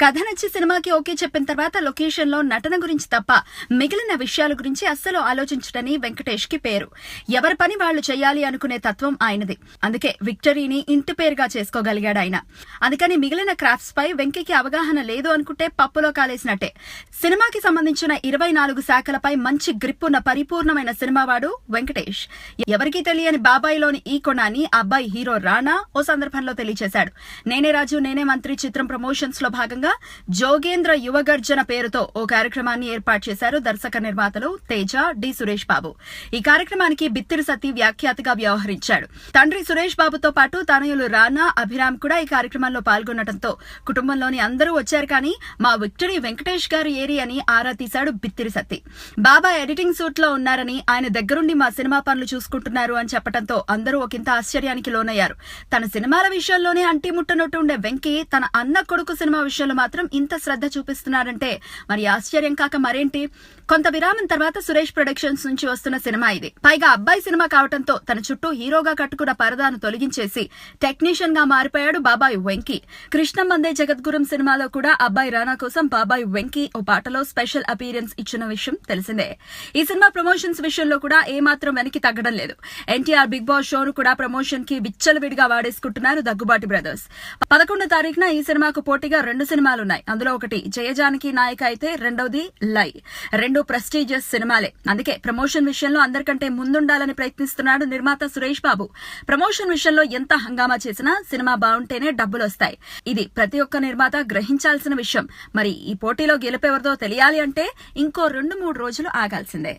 కథ నచ్చి సినిమాకి ఓకే చెప్పిన తర్వాత లొకేషన్ లో నటన గురించి తప్ప మిగిలిన విషయాల గురించి అస్సలు ఆలోచించడని వెంకటేష్ కి పేరు. ఎవరి పని వాళ్లు చేయాలి అనుకునే తత్వం ఆయనది. అందుకే విక్టరీని ఇంటి పేరుగా చేసుకోగలిగాడు ఆయన. అందుకని మిగిలిన క్రాఫ్ట్స్ పై వెంకీకి అవగాహన లేదు అనుకుంటే పప్పులో కాలేసినట్టే. సినిమాకి సంబంధించిన 24 శాఖలపై మంచి గ్రిప్ ఉన్న పరిపూర్ణమైన సినిమావాడు వెంకటేష్. ఎవరికీ తెలియని బాబాయిలోని ఈ కొనాన్ని అబ్బాయి హీరో రానా ఓ సందర్భంలో తెలియచేశాడు. నేనే రాజు నేనే మంత్రి చిత్రం ప్రమోషన్స్ లో భాగంగా జోగేంద్ర యువగర్జన పేరుతో ఓ కార్యక్రమాన్ని ఏర్పాటు చేశారు దర్శక నిర్మాతలు తేజ డి సురేష్ బాబు. ఈ కార్యక్రమానికి బిత్తిరి సతీ వ్యాఖ్యాతగా వ్యవహరించాడు. తండ్రి సురేష్ బాబుతో పాటు తనయులు రానా అభిరామ్ కూడా ఈ కార్యక్రమంలో పాల్గొనడంతో కుటుంబంలోని అందరూ వచ్చారు. కానీ మా విక్టరీ వెంకటేష్ గారు ఏరి అని ఆరా తీశాడు బిత్తిరి సతీ. బాబా ఎడిటింగ్ సూట్ లో ఉన్నారని, ఆయన దగ్గరుండి మా సినిమా పనులు చూసుకుంటున్నారు అని చెప్పడంతో అందరూ ఒకంత ఆశ్చర్యానికి లోనయ్యారు. తన సినిమాల విషయంలోనే అంటి ముట్టనట్టు ఉండే వెంకీ తన అన్న కొడుకు సినిమా విషయంలో మాత్రం ఇంత శ్రద్ధ చూపిస్తున్నారంటే మరి ఆశ్చర్యం కాక మరేంటి. కొంత విరామం తర్వాత సురేష్ ప్రొడక్షన్స్ నుంచి వస్తున్న సినిమా ఇది. పైగా అబ్బాయి సినిమా కావడంతో తన చుట్టూ హీరోగా కట్టుకున్న పరదాను తొలగించేసి టెక్నీషియన్ గా మారిపోయాడు బాబాయ్ వెంకీ. కృష్ణం వందే జగద్గురం సినిమాలో కూడా అబ్బాయి రానా కోసం బాబాయ్ వెంకీ ఓ పాటలో స్పెషల్ అపీరెన్స్ ఇచ్చిన విషయం తెలిసిందే. ఈ సినిమా ప్రమోషన్స్ విషయంలో కూడా ఏమాత్రం వెనక్కి తగ్గడం లేదు. ఎన్టీఆర్ బిగ్ బాస్ షోను కూడా ప్రమోషన్ కి విచ్చలవిడిగా వాడేసుకుంటున్నారు దగ్గుబాటి బ్రదర్స్. 11వ తారీఖున ఈ సినిమాకు పోటీగా 2 సినిమాలున్నాయి. అందులో ఒకటి జయజానకి నాయక అయితే రెండవది లై. 2 ప్రెస్టీజియస్ సినిమాలే. అందుకే ప్రమోషన్ విషయంలో అందరికంటే ముందుండాలని ప్రయత్నిస్తున్నాడు నిర్మాత సురేష్ బాబు. ప్రమోషన్ విషయంలో ఎంత హంగామా చేసినా సినిమా బాగుంటేనే డబ్బులొస్తాయి. ఇది ప్రతి ఒక్క నిర్మాత గ్రహించాల్సిన విషయం. మరి ఈ పోటీలో గెలుపెవరిదో తెలియాలి అంటే ఇంకో 2-3 రోజులు ఆగాల్సిందే.